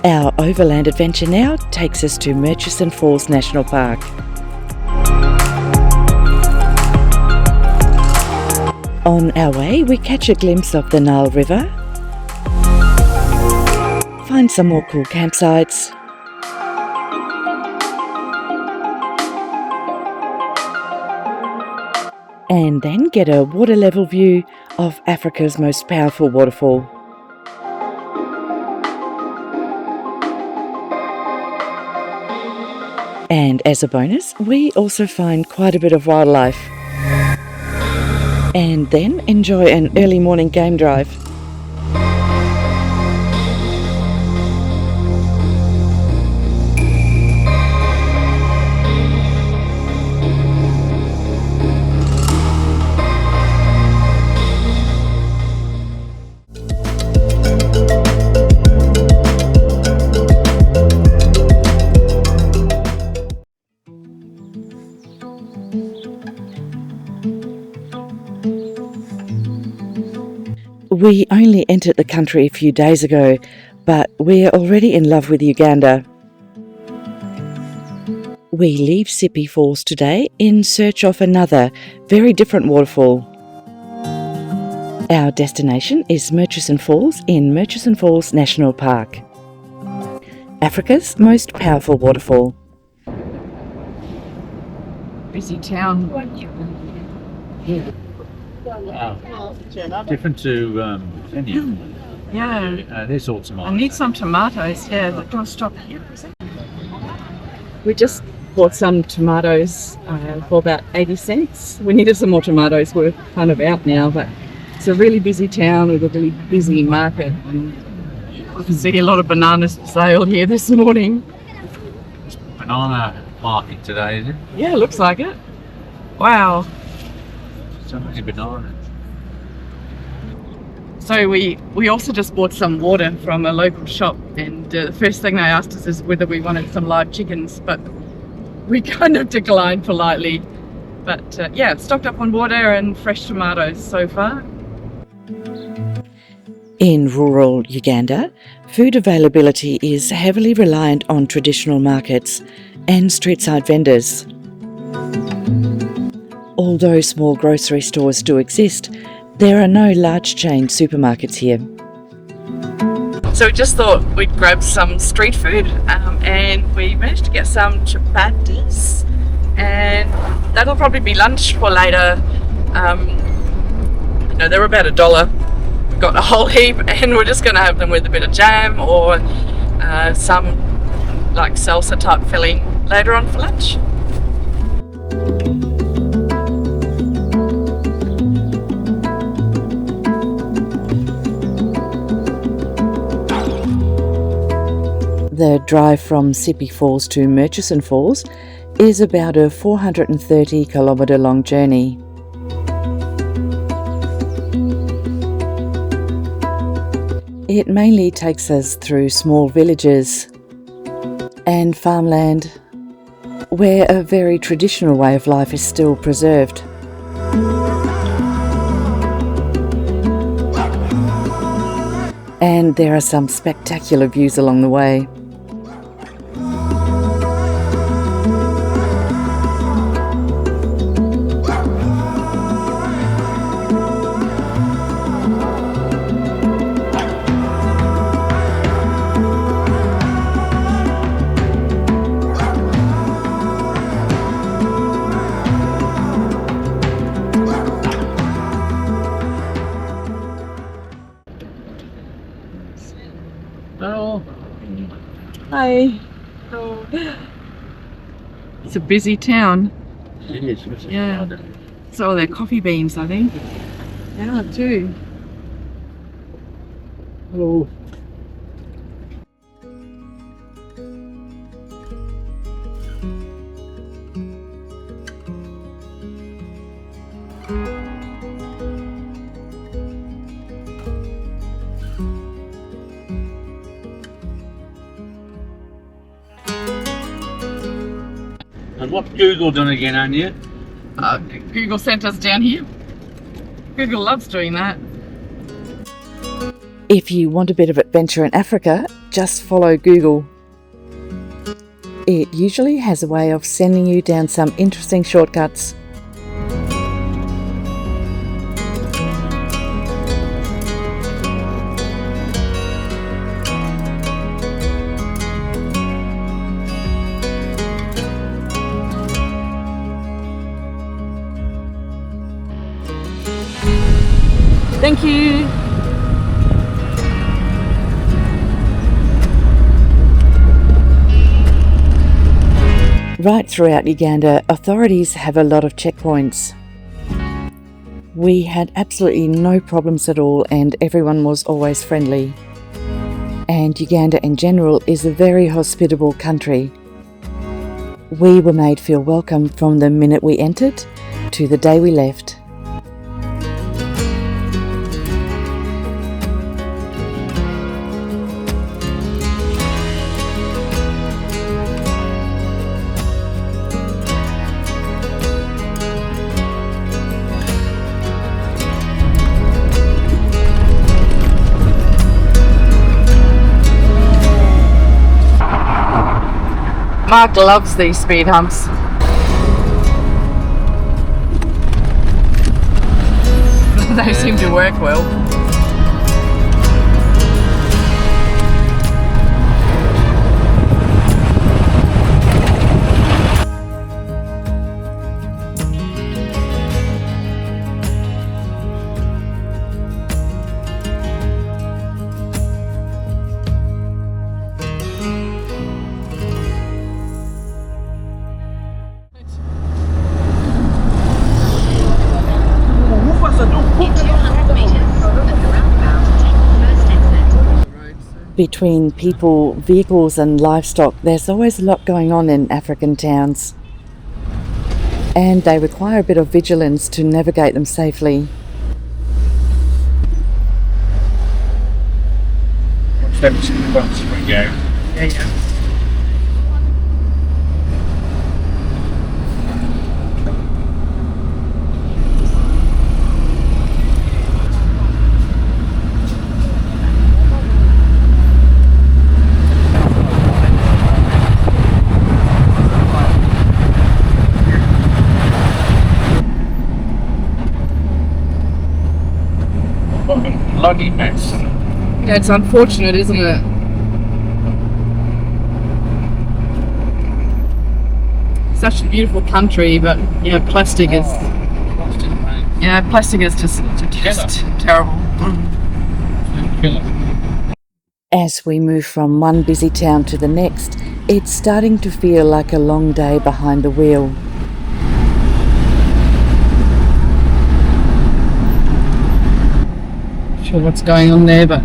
Our overland adventure now takes us to Murchison Falls National Park. On our way, we catch a glimpse of the Nile River, find some more cool campsites, and then get a water level view of Africa's most powerful waterfall. And as a bonus, we also find quite a bit of wildlife. And then enjoy an early morning game drive. We only entered the country a few days ago, but we're already in love with Uganda. We leave Sipi Falls today in search of another, very different waterfall. Our destination is Murchison Falls in Murchison Falls National Park, Africa's most powerful waterfall. Busy town. Different to Kenya. Yeah. There's all tomatoes. I need some tomatoes. Yeah, look, do I stop here for a second? We just bought some tomatoes for about 80 cents. We needed some more tomatoes. We're kind of out now, but it's a really busy town with a really busy market. And I can see a lot of bananas for sale here this morning. Banana market today, is it? Yeah, looks like it. Wow. So many bananas. So we also just bought some water from a local shop, and the first thing they asked us is whether we wanted some live chickens, but we kind of declined politely. But yeah, stocked up on water and fresh tomatoes so far. In rural Uganda, food availability is heavily reliant on traditional markets and street-side vendors. Although small grocery stores do exist, there are no large chain supermarkets here. So we just thought we'd grab some street food, and we managed to get some chapatis, and that'll probably be lunch for later. They're about $1. We've got a whole heap, and we're just going to have them with a bit of jam or some like salsa type filling later on for lunch. The drive from Sipi Falls to Murchison Falls is about a 430 kilometre long journey. It mainly takes us through small villages and farmland where a very traditional way of life is still preserved. And there are some spectacular views along the way. Oh. Hi. Hello. It's a busy town. It is. Yeah. So they're coffee beans, I think. Yeah, too. Hello. And what's Google done again, Anya? Google sent us down here. Google loves doing that. If you want a bit of adventure in Africa, just follow Google. It usually has a way of sending you down some interesting shortcuts. Thank you. Right throughout Uganda, authorities have a lot of checkpoints. We had absolutely no problems at all, and everyone was always friendly. And Uganda in general is a very hospitable country. We were made feel welcome from the minute we entered to the day we left. Mark loves these speed humps. They seem to work well. Between people, vehicles and livestock, there's always a lot going on in African towns. And they require a bit of vigilance to navigate them safely. Yeah. Lucky mess. Yeah, it's unfortunate, isn't it? Such a beautiful country, but yeah, plastic is. Yeah, plastic is just terrible. As we move from one busy town to the next, it's starting to feel like a long day behind the wheel. Sure what's going on there, but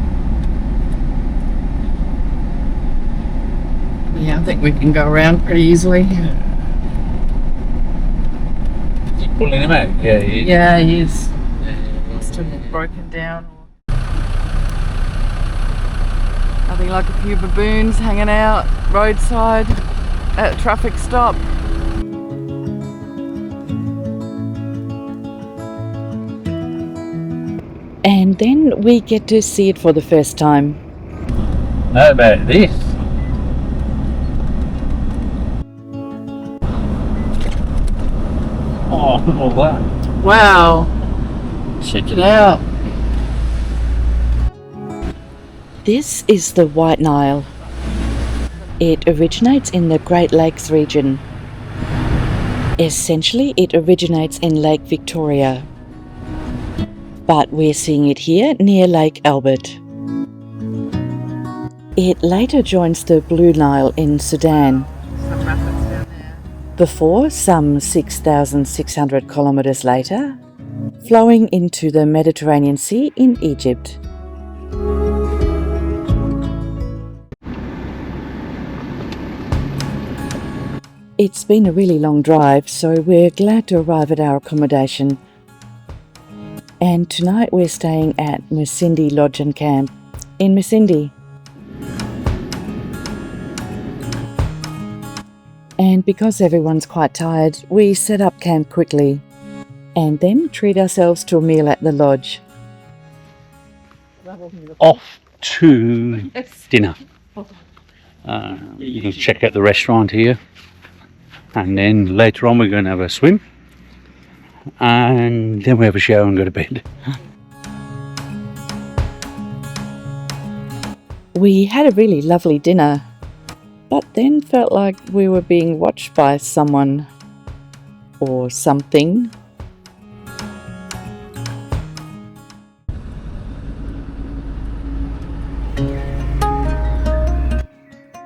yeah, I think we can go around pretty easily. Is he pulling him out? Yeah, he is. Yeah, he is. Must have broken down. Nothing like a few baboons hanging out roadside at a traffic stop. And then we get to see it for the first time. How about this? Oh, all that. Wow, check it out. This is the White Nile. It originates in the Great Lakes region. Essentially, it originates in Lake Victoria. But we're seeing it here near Lake Albert. It later joins the Blue Nile in Sudan. Some rapids down there. Before, some 6,600 kilometres later, flowing into the Mediterranean Sea in Egypt. It's been a really long drive, so we're glad to arrive at our accommodation. And tonight we're staying at Masindi Lodge and Camp in Masindi. And because everyone's quite tired, we set up camp quickly and then treat ourselves to a meal at the lodge. off to dinner. You can check out the restaurant here, and then later on we're going to have a swim, and then we have a shower and go to bed. We had a really lovely dinner, but then felt like we were being watched by someone or something.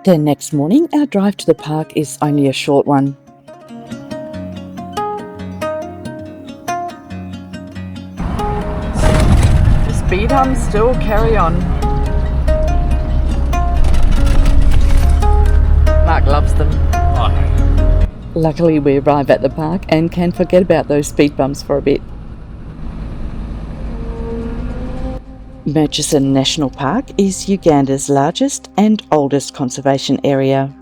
The next morning, our drive to the park is only a short one. The speed humps still carry on. Mark loves them. Luckily, we arrive at the park and can forget about those speed bumps for a bit. Murchison National Park is Uganda's largest and oldest conservation area.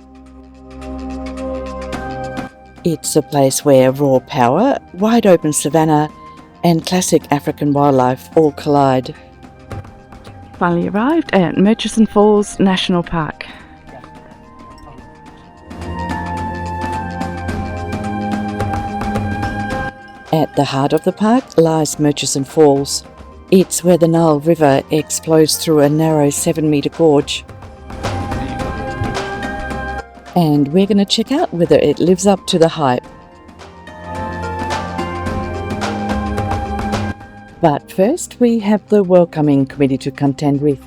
It's a place where raw power, wide open savanna and classic African wildlife all collide. Finally arrived at Murchison Falls National Park. At the heart of the park lies Murchison Falls. It's where the Nile River explodes through a narrow 7-metre gorge. And we're going to check out whether it lives up to the hype. But first, we have the welcoming committee to contend with.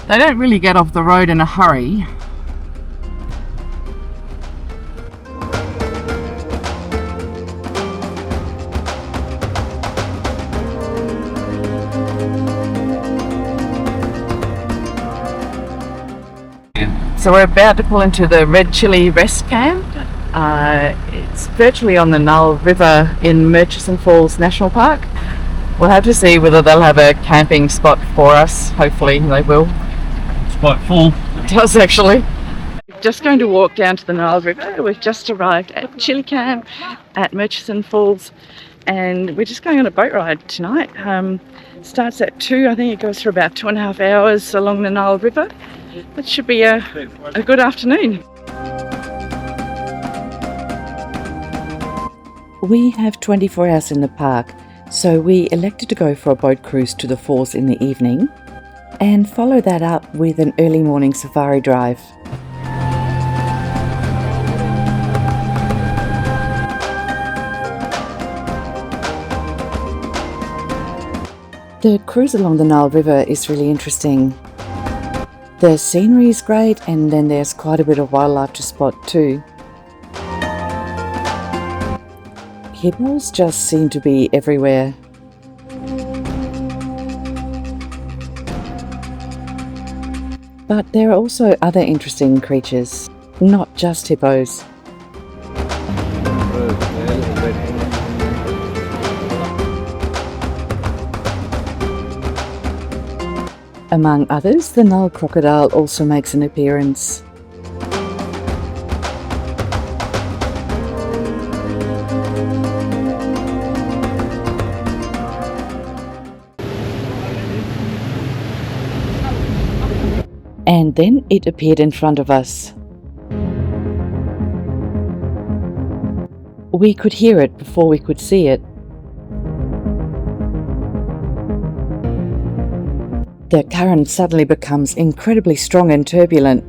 They don't really get off the road in a hurry. So we're about to pull into the Red Chili Rest Camp. It's virtually on the Nile River in Murchison Falls National Park. We'll have to see whether they'll have a camping spot for us. Hopefully they will. It's quite full. It does actually. Just going to walk down to the Nile River. We've just arrived at Chili Camp at Murchison Falls, and we're just going on a boat ride tonight. Starts at 2, I think it goes for about 2.5 hours along the Nile River. It should be a good afternoon. We have 24 hours in the park, so we elected to go for a boat cruise to the falls in the evening and follow that up with an early morning safari drive. The cruise along the Nile River is really interesting. The scenery is great, and then there's quite a bit of wildlife to spot too. Hippos just seem to be everywhere. But there are also other interesting creatures, not just hippos. Among others, the Nile crocodile also makes an appearance. And then it appeared in front of us. We could hear it before we could see it. The current suddenly becomes incredibly strong and turbulent,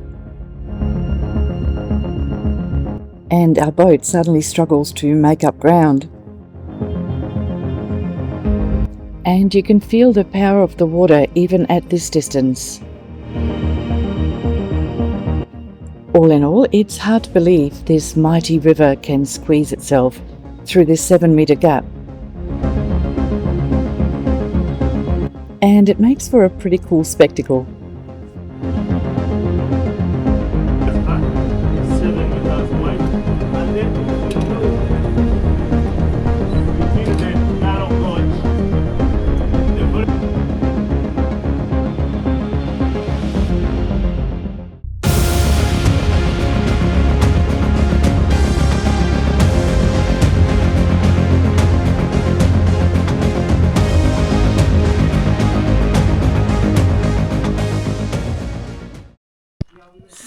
and our boat suddenly struggles to make up ground. And you can feel the power of the water even at this distance. All in all, it's hard to believe this mighty river can squeeze itself through this 7-metre gap. And it makes for a pretty cool spectacle.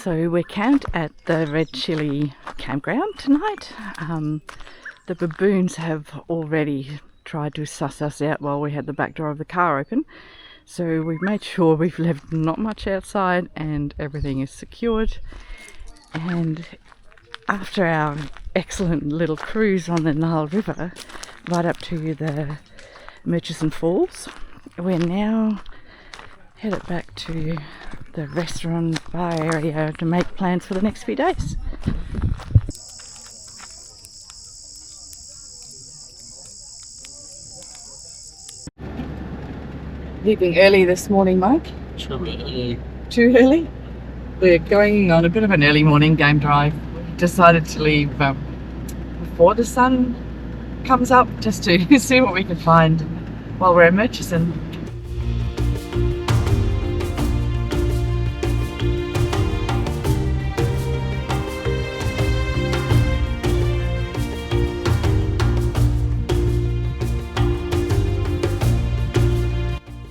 So we're camped at the Red Chili campground tonight. The baboons have already tried to suss us out while we had the back door of the car open. So we've made sure we've left not much outside and everything is secured. And after our excellent little cruise on the Nile River, right up to the Murchison Falls, we're now headed back to the restaurant bar area to make plans for the next few days. Leaving early this morning, Mike? Too early. Too early? We're going on a bit of an early morning game drive. We decided to leave before the sun comes up, just to see what we can find while we're in Murchison.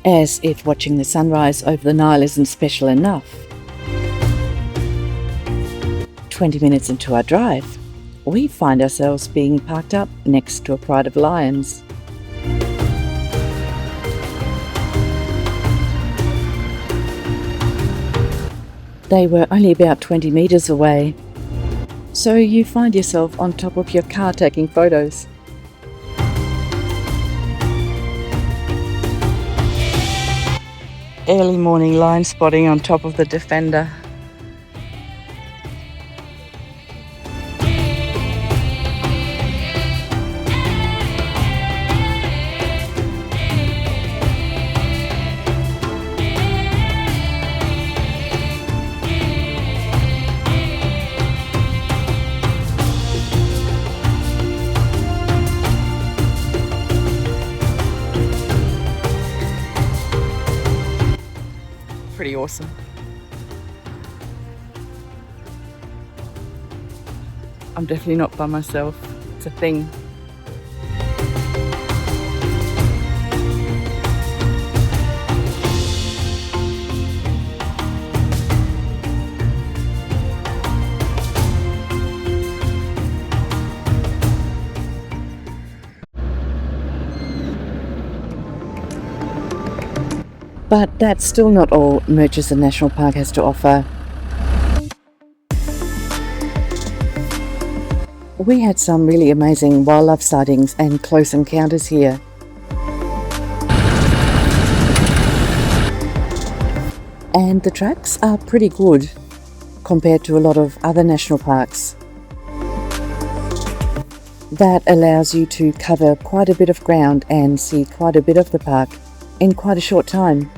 As if watching the sunrise over the Nile isn't special enough. 20 minutes into our drive, we find ourselves being parked up next to a pride of lions. They were only about 20 meters away, so you find yourself on top of your car taking photos. Early morning lion spotting on top of the Defender. Pretty awesome. I'm definitely not by myself. It's a thing. But that's still not all Murchison National Park has to offer. We had some really amazing wildlife sightings and close encounters here. And the tracks are pretty good compared to a lot of other national parks. That allows you to cover quite a bit of ground and see quite a bit of the park in quite a short time.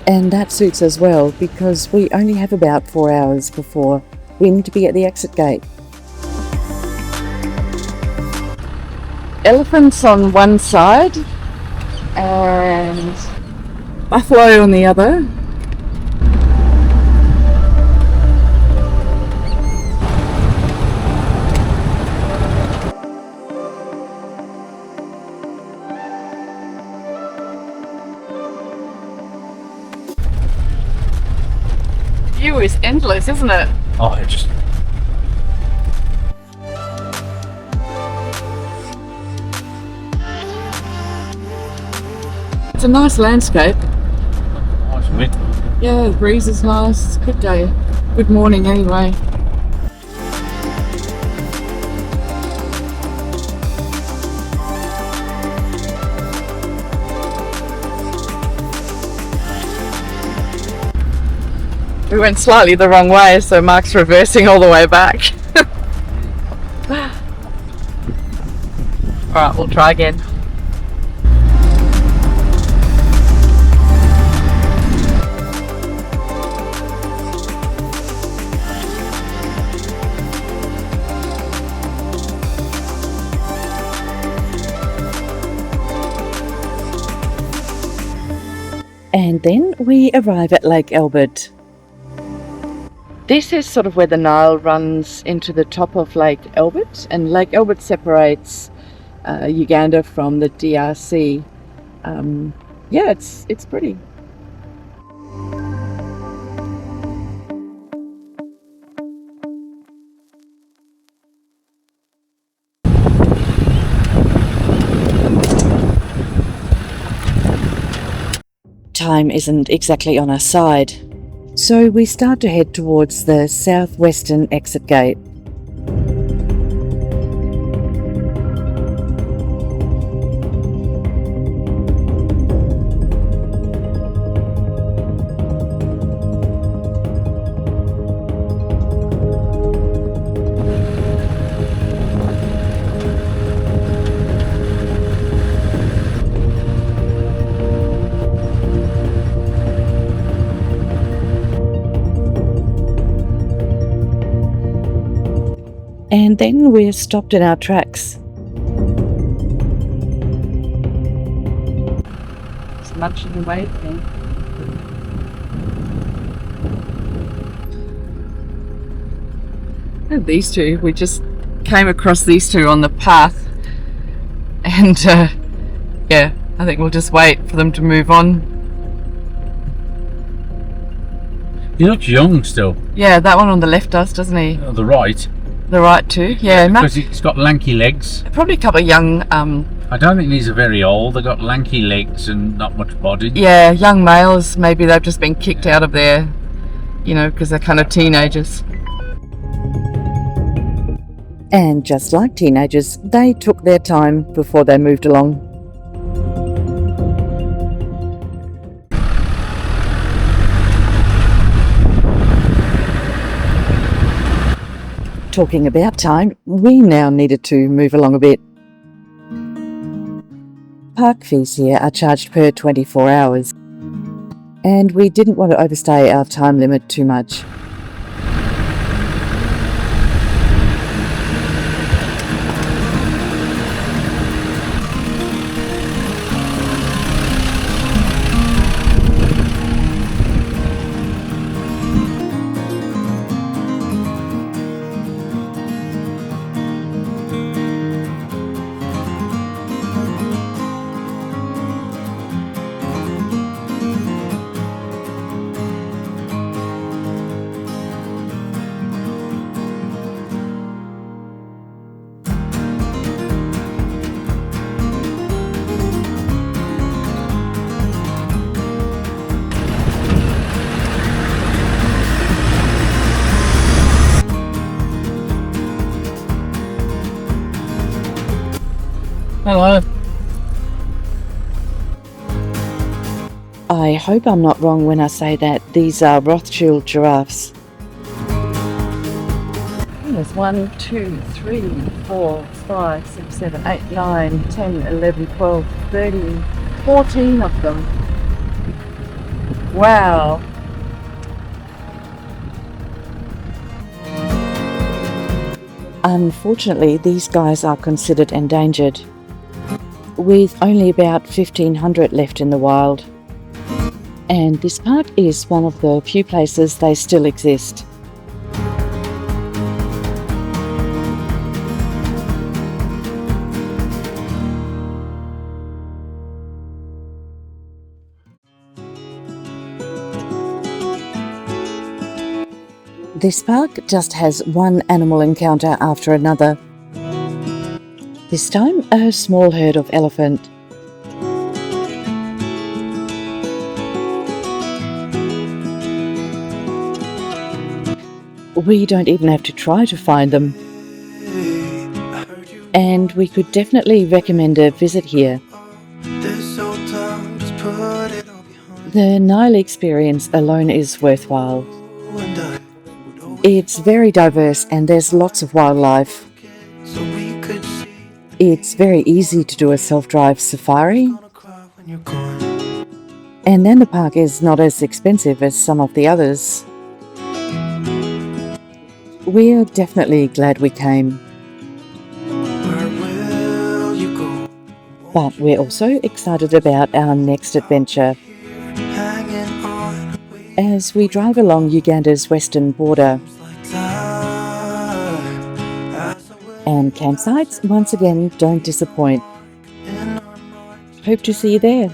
And that suits us well because we only have about 4 hours before we need to be at the exit gate. Elephants on one side and buffalo on the other. View is endless, isn't it? Oh, it just... It's a nice landscape. Nice wind. Yeah, the breeze is nice. Good day. Good morning anyway. We went slightly the wrong way, so Mark's reversing all the way back. Alright, we'll try again. And then we arrive at Lake Albert. This is sort of where the Nile runs into the top of Lake Albert, and Lake Albert separates Uganda from the DRC. Yeah, it's pretty. time isn't exactly on our side, so we start to head towards the southwestern exit gate. And then we're stopped in our tracks. It's munching away there. And these two, we just came across these two on the path, and yeah, I think we'll just wait for them to move on. He looks young still. Yeah, that one on the left does, doesn't he? On the right. The right too, yeah. Because he's got lanky legs. Probably a couple of young, I don't think these are very old. They've got lanky legs and not much body. yeah, young males. Maybe they've just been kicked out of their, you know, because they're kind of teenagers. And just like teenagers, they took their time before they moved along. Talking about time, we now needed to move along a bit. Park fees here are charged per 24 hours, and we didn't want to overstay our time limit too much. Hello. I hope I'm not wrong when I say that these are Rothschild giraffes. There's 1, 2, 3, 4, 5, 6, 7, 8, 9, 10, 11, 12, 13, 14 of them. Wow. Unfortunately, these guys are considered endangered, with only about 1,500 left in the wild. And this park is one of the few places they still exist. This park just has one animal encounter after another. This time, a small herd of elephant. We don't even have to try to find them. And we could definitely recommend a visit here. The Nile experience alone is worthwhile. It's very diverse and there's lots of wildlife. It's very easy to do a self-drive safari. And then the park is not as expensive as some of the others. We're definitely glad we came. But we're also excited about our next adventure. As we drive along Uganda's western border. And campsites, once again, don't disappoint. Hope to see you there.